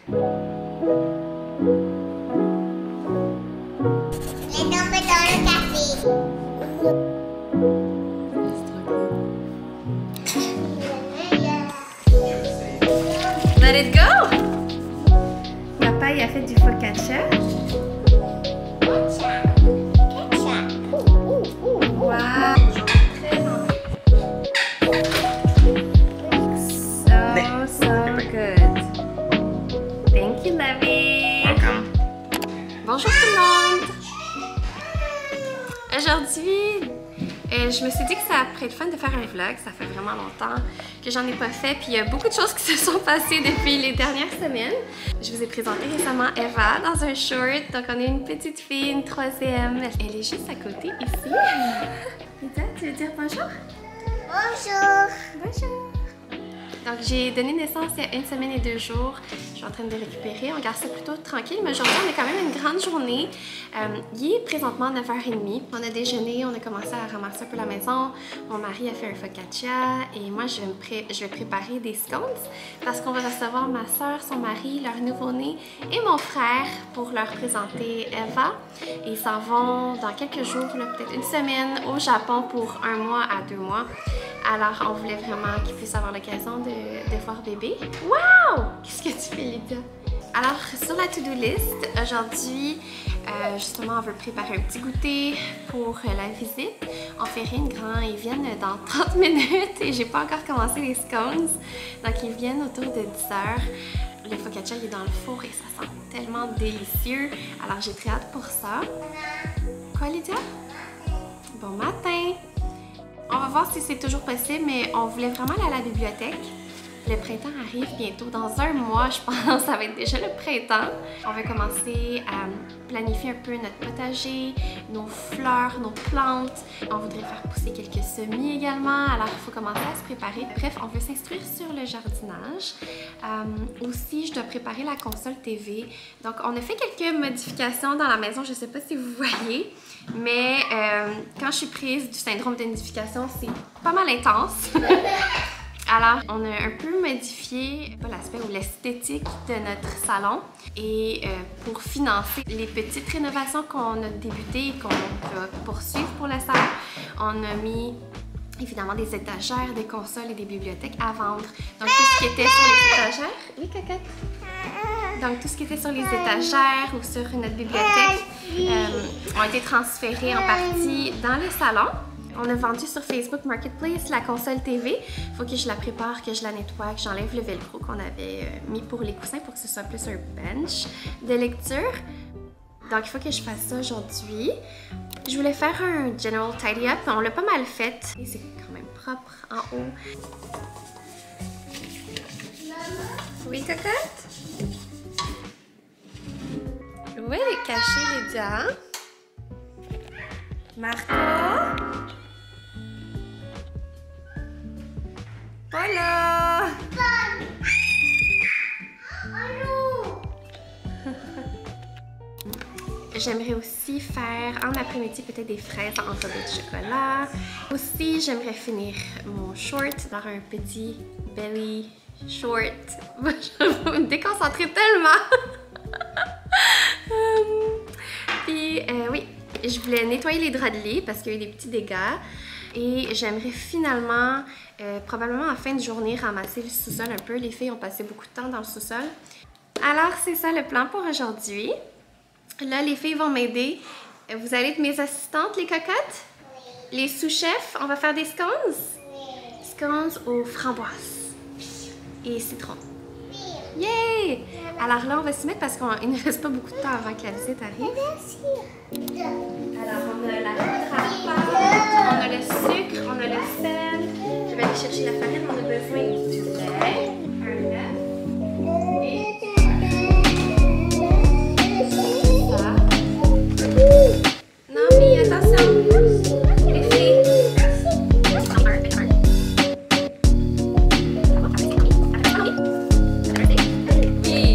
tombé dans le café. Let it go! Papa, il a fait du focaccia. Wow! So good. Thank you, Levy. Bonjour tout le monde. Aujourd'hui, je me suis dit que ça pourrait être fun de faire un vlog. Ça fait vraiment longtemps que j'en ai pas fait. Puis il y a beaucoup de choses qui se sont passées depuis les dernières semaines. Je vous ai présenté récemment Eva dans un short. Donc on a une petite fille, une troisième. Elle est juste à côté ici. Lita, tu veux dire bonjour? Bonjour. Bonjour. Donc j'ai donné naissance il y a 1 semaine et 2 jours. Je suis en train de récupérer. On garde ça plutôt tranquille, mais aujourd'hui on a quand même une grande journée. Il est présentement 9h30. On a déjeuné, on a commencé à ramasser un peu la maison. Mon mari a fait un focaccia et moi je vais préparer des scones parce qu'on va recevoir ma soeur, son mari, leur nouveau-né et mon frère pour leur présenter Eva. Et ils s'en vont dans quelques jours, peut-être 1 semaine au Japon pour 1 mois à 2 mois. Alors, on voulait vraiment qu'ils puissent avoir l'occasion de voir bébé. Wow! Qu'est-ce que tu fais, Lydia? Alors, sur la to-do list, aujourd'hui, justement, on veut préparer un petit goûter pour la visite. On fait rien de grand. Ils viennent dans 30 minutes et j'ai pas encore commencé les scones. Donc, ils viennent autour de 10h. Le focaccia il est dans le four et ça sent tellement délicieux. Alors, j'ai très hâte pour ça. Quoi, Lydia? Bon matin! On va voir si c'est toujours possible, mais on voulait vraiment aller à la bibliothèque. Le printemps arrive bientôt. Dans 1 mois, je pense, ça va être déjà le printemps. On va commencer à planifier un peu notre potager, nos fleurs, nos plantes. On voudrait faire pousser quelques semis également. Alors, il faut commencer à se préparer. Bref, on veut s'instruire sur le jardinage. Aussi, je dois préparer la console TV. Donc, on a fait quelques modifications dans la maison. Je ne sais pas si vous voyez. Mais quand je suis prise du syndrome de nidification, c'est pas mal intense. Alors, on a un peu modifié l'aspect ou l'esthétique de notre salon. Et pour financer les petites rénovations qu'on a débutées et qu'on va poursuivre pour le salon, on a mis évidemment des étagères, des consoles et des bibliothèques à vendre. Donc, tout ce qui était sur les étagères... Oui, cocotte? Donc, tout ce qui était sur les étagères ou sur notre bibliothèque ont été transférés en partie dans le salon. On a vendu sur Facebook Marketplace la console TV. Il faut que je la prépare, que je la nettoie, que j'enlève le velcro qu'on avait mis pour les coussins pour que ce soit plus un bench de lecture. Donc, il faut que je fasse ça aujourd'hui. Je voulais faire un general tidy up. On l'a pas mal fait. Et c'est quand même propre en haut. Oui, cocotte? Où elle est cachée, Lydia? Marco? Pas là! J'aimerais aussi faire en après-midi peut-être des fraises enrobées de chocolat. Aussi, j'aimerais finir mon short dans un petit belly short. Je vais me déconcentrer tellement! Puis oui, je voulais nettoyer les draps de lit parce qu'il y a eu des petits dégâts. Et j'aimerais finalement, probablement en fin de journée, ramasser le sous-sol un peu. Les filles ont passé beaucoup de temps dans le sous-sol. Alors, c'est ça le plan pour aujourd'hui. Là, les filles vont m'aider. Vous allez être mes assistantes, les cocottes? Oui. Les sous-chefs, on va faire des scones? Oui. Scones aux framboises et citron. Oui. Yay! Alors là, on va s'y mettre parce qu'il ne reste pas beaucoup de temps avant que la visite arrive. Alors, on a la poudre à pâte, on a le sucre, on a le sel. Je vais aller chercher la farine. On a besoin du lait, un œuf et ça. Non, mais attention! Les filles! Oui!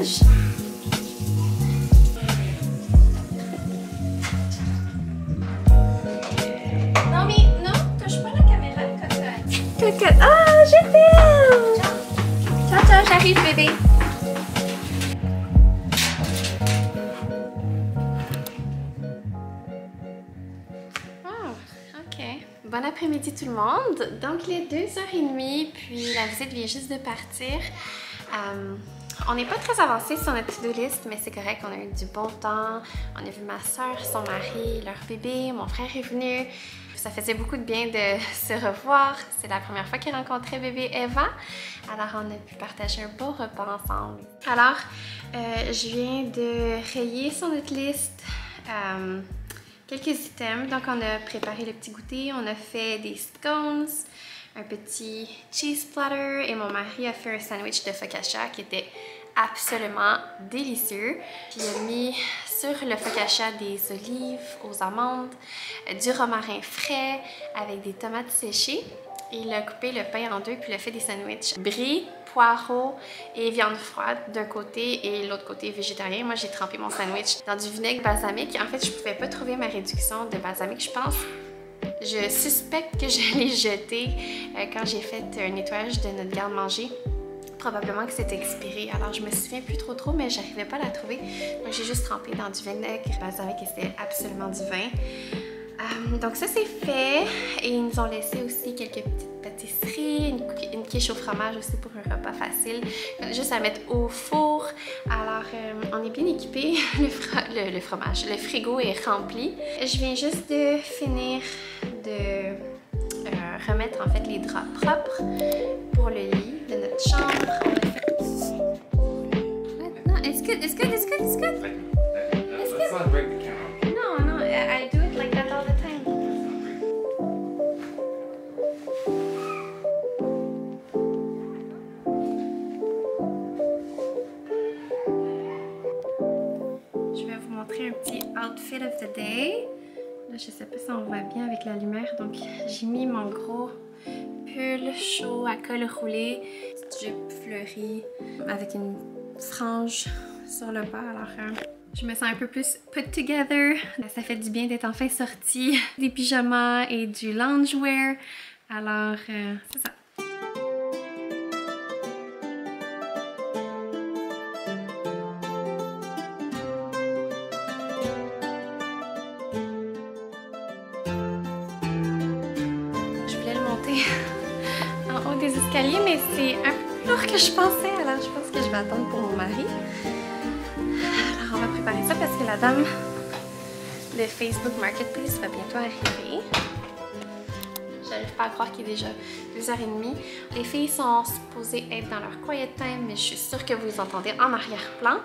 visage. Non mais non, touche pas la caméra, cocotte. Cocotte. Ah, je t'aime. Ciao, ciao, j'arrive bébé. Bon après-midi tout le monde. Donc il est 2h30, puis la visite vient juste de partir. On n'est pas très avancé sur notre to-do list, mais c'est correct, on a eu du bon temps. On a vu ma soeur, son mari, leur bébé, mon frère est venu. Ça faisait beaucoup de bien de se revoir. C'est la première fois qu'il rencontrait bébé Eva. Alors on a pu partager un beau repas ensemble. Alors, je viens de rayer sur notre liste quelques items. Donc on a préparé le petit goûter, on a fait des scones, un petit cheese platter et mon mari a fait un sandwich de focaccia qui était absolument délicieux. Puis il a mis sur le focaccia des olives aux amandes, du romarin frais avec des tomates séchées. Il a coupé le pain en deux puis il a fait des sandwichs brie, poireaux et viande froide d'un côté et l'autre côté végétarien. Moi, j'ai trempé mon sandwich dans du vinaigre balsamique. En fait, je pouvais pas trouver ma réduction de balsamique, je pense. Je suspecte que je l'ai jeté quand j'ai fait un nettoyage de notre garde-manger. Probablement que c'était expiré, alors je me souviens plus trop, mais j'arrivais pas à la trouver. Donc j'ai juste trempé dans du vinaigre balsamique et c'était absolument divin. Donc ça c'est fait et ils nous ont laissé aussi quelques petites pâtisseries, une quiche au fromage aussi pour un repas facile, juste à mettre au four. Alors on est bien équipé, le frigo est rempli. Je viens juste de finir de remettre en fait les draps propres pour le lit de notre chambre. Non, it's good. Let's not break the camera. No, I do it like that all the time. Je vais vous montrer un petit outfit of the day. Là, je sais pas si on voit bien avec la lumière, donc j'ai mis mon gros pull chaud à col roulé, petite jupe fleurie avec une frange sur le bas. Alors, je me sens un peu plus put together. Ça fait du bien d'être enfin sortie des pyjamas et du loungewear. Alors, c'est ça. En haut des escaliers, mais c'est un peu plus lourd que je pensais, alors je pense que je vais attendre pour mon mari. Alors on va préparer ça parce que la dame de Facebook Marketplace va bientôt arriver. J'arrive pas à croire qu'il est déjà 2h30. Les filles sont supposées être dans leur quiet time, mais je suis sûre que vous les entendez en arrière-plan.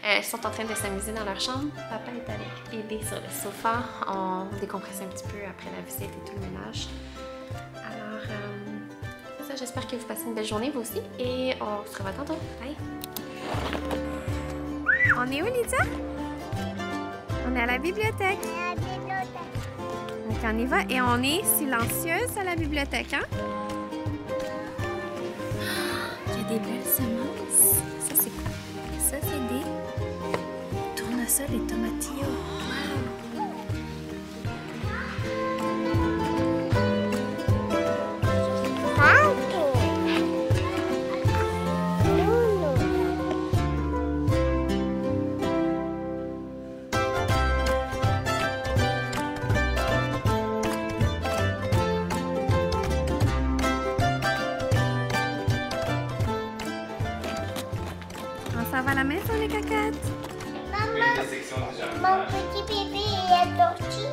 Elles sont en train de s'amuser dans leur chambre. Papa est avec bébé sur le sofa. On décompresse un petit peu après la visite et tout le ménage. Alors, ça, j'espère que vous passez une belle journée, vous aussi. Et on se revoit tantôt. Bye! On est où, Lydia? On est à la bibliothèque. Donc, on y va et on est silencieuse à la bibliothèque, hein? Il y a des belles semences. Ça, c'est quoi? Ça, c'est des tournesols et tomatillos. Ça va à la maison, les cacates? Maman, mon petit bébé est sorti.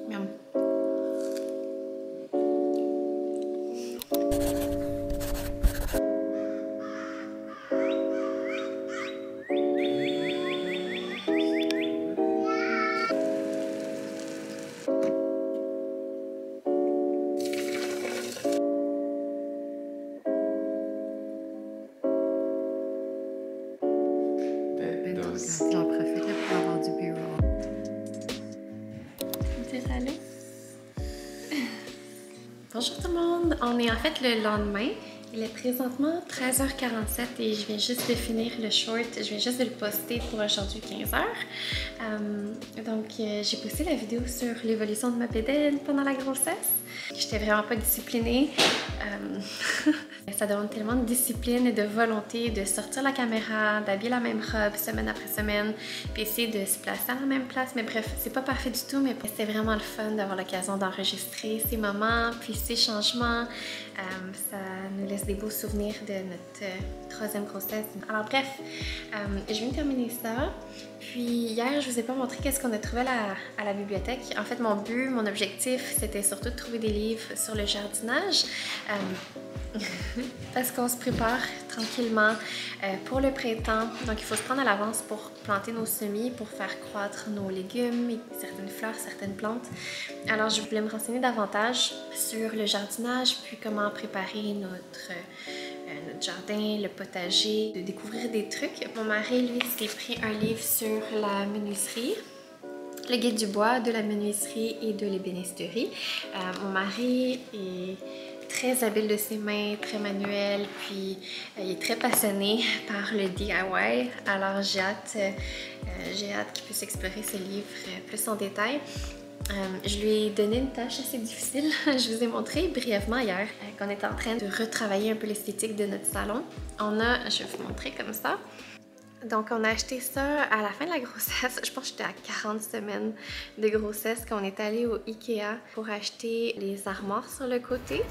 Miam. allô? Bonjour tout le monde! On est en fait le lendemain. Il est présentement 13h47 et je viens juste de finir le short. Je viens juste de le poster pour aujourd'hui 15h. J'ai posté la vidéo sur l'évolution de ma bédaine pendant la grossesse. J'étais vraiment pas disciplinée. Ça demande tellement de discipline et de volonté de sortir la caméra, d'habiller la même robe semaine après semaine, puis essayer de se placer à la même place. Mais bref, c'est pas parfait du tout, mais c'est vraiment le fun d'avoir l'occasion d'enregistrer ces moments, puis ces changements. Ça nous laisse des beaux souvenirs de notre troisième grossesse. Alors bref, je viens de terminer ça. Puis hier, je vous ai pas montré qu'est-ce qu'on a trouvé à la bibliothèque. En fait, mon objectif, c'était surtout de trouver des livres sur le jardinage. Parce qu'on se prépare tranquillement pour le printemps. Donc, il faut se prendre à l'avance pour planter nos semis, pour faire croître nos légumes, et certaines fleurs, certaines plantes. Alors, je voulais me renseigner davantage sur le jardinage, puis comment préparer notre jardin, le potager, de découvrir des trucs. Mon mari, lui, s'est pris un livre sur la menuiserie. Le guide du bois, de la menuiserie et de l'ébénisterie. Mon mari est très habile de ses mains, très manuel, puis il est très passionné par le DIY. Alors j'ai hâte qu'il puisse explorer ce livre plus en détail. Je lui ai donné une tâche assez difficile. Je vous ai montré brièvement hier qu'on était en train de retravailler un peu l'esthétique de notre salon. Je vais vous montrer comme ça. Donc, on a acheté ça à la fin de la grossesse. Je pense que j'étais à 40 semaines de grossesse quand on est allé au Ikea pour acheter les armoires sur le côté.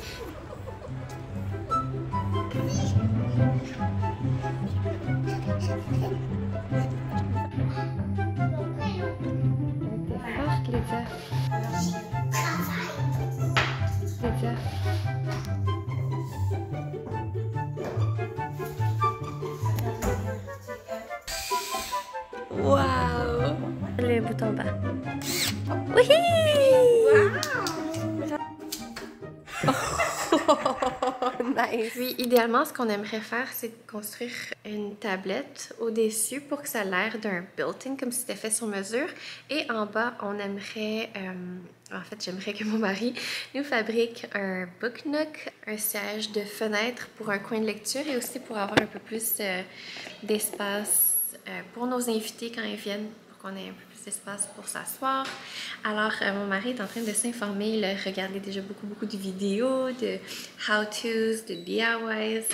Wow! Le bouton bas. Oui! Wow! Nice! Puis, idéalement, ce qu'on aimerait faire, c'est de construire une tablette au-dessus pour que ça ait l'air d'un built-in, comme si c'était fait sur mesure. Et en bas, on aimerait... en fait, j'aimerais que mon mari nous fabrique un book nook, un siège de fenêtre pour un coin de lecture et aussi pour avoir un peu plus d'espace pour nos invités quand ils viennent, pour qu'on ait un peu plus d'espace pour s'asseoir. Alors, mon mari est en train de s'informer. Il a regardé déjà beaucoup de vidéos, de how-tos, de DIYs,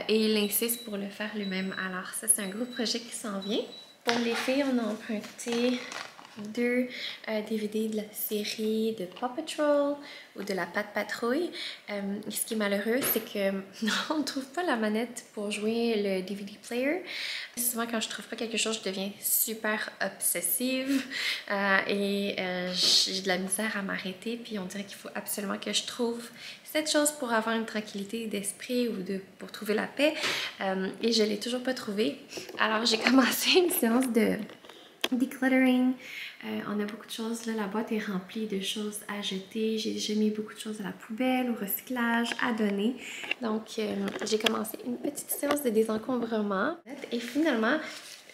et il insiste pour le faire lui-même. Alors, ça, c'est un gros projet qui s'en vient. Pour les filles, on a emprunté 2 DVD de la série de Paw Patrol ou de la Pat Patrouille. Ce qui est malheureux, c'est que on ne trouve pas la manette pour jouer le DVD player. Souvent, quand je trouve pas quelque chose, je deviens super obsessive et j'ai de la misère à m'arrêter. Puis on dirait qu'il faut absolument que je trouve cette chose pour avoir une tranquillité d'esprit ou pour trouver la paix. Et je l'ai toujours pas trouvé. Alors j'ai commencé une séance de decluttering. On a beaucoup de choses, là, la boîte est remplie de choses à jeter. J'ai déjà mis beaucoup de choses à la poubelle, au recyclage, à donner. Donc, j'ai commencé une petite séance de désencombrement. Et finalement,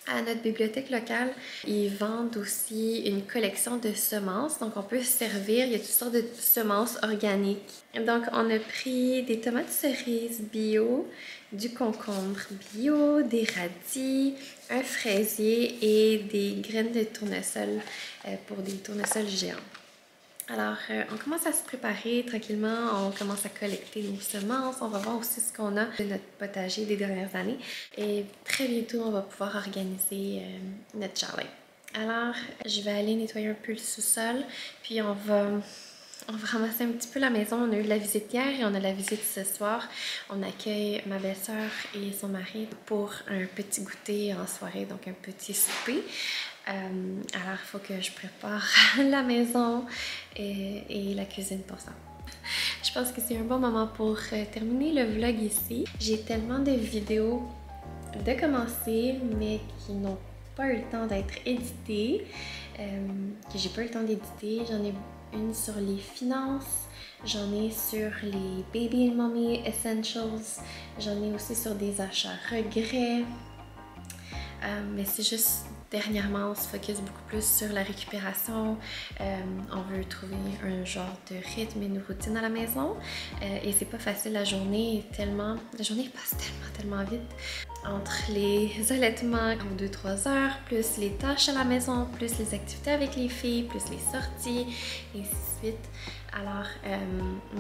à notre bibliothèque locale, ils vendent aussi une collection de semences. Donc, on peut se servir. Il y a toutes sortes de semences organiques. Donc, on a pris des tomates cerises bio, du concombre bio, des radis, un fraisier et des graines de tournesol pour des tournesols géants. Alors, on commence à se préparer tranquillement, on commence à collecter nos semences, on va voir aussi ce qu'on a de notre potager des dernières années et très bientôt, on va pouvoir organiser notre jardin. Alors, je vais aller nettoyer un peu le sous-sol, puis on va ramasser un petit peu la maison. On a eu de la visite hier et on a la visite ce soir. On accueille ma belle-sœur et son mari pour un petit goûter en soirée, donc un petit souper. Alors, il faut que je prépare la maison et la cuisine pour ça. Je pense que c'est un bon moment pour terminer le vlog ici. J'ai tellement de vidéos de commencer, mais qui n'ont pas eu le temps d'être éditées, que j'ai pas eu le temps d'éditer. J'en ai une sur les finances, j'en ai sur les Baby and Mommy Essentials, j'en ai aussi sur des achats regrets. Mais c'est juste Dernièrement, on se focus beaucoup plus sur la récupération. On veut trouver un genre de rythme et une routine à la maison. Et c'est pas facile, la journée passe tellement vite. Entre les allaitements en 2-3 heures, plus les tâches à la maison, plus les activités avec les filles, plus les sorties, et ainsi de suite. Alors,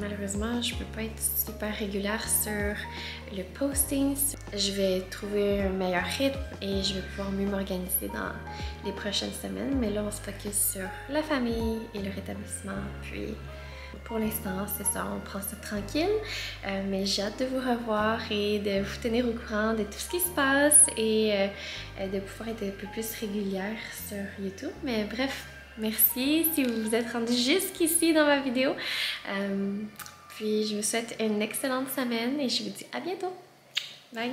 malheureusement, je peux pas être super régulière sur le posting. Je vais trouver un meilleur rythme et je vais pouvoir mieux m'organiser dans les prochaines semaines. Mais là, on se focus sur la famille et le rétablissement. Puis, pour l'instant, c'est ça, on prend ça tranquille. Mais j'ai hâte de vous revoir et de vous tenir au courant de tout ce qui se passe et de pouvoir être un peu plus régulière sur YouTube. Mais bref, merci si vous vous êtes rendu jusqu'ici dans ma vidéo. Puis je vous souhaite une excellente semaine et je vous dis à bientôt. Bye!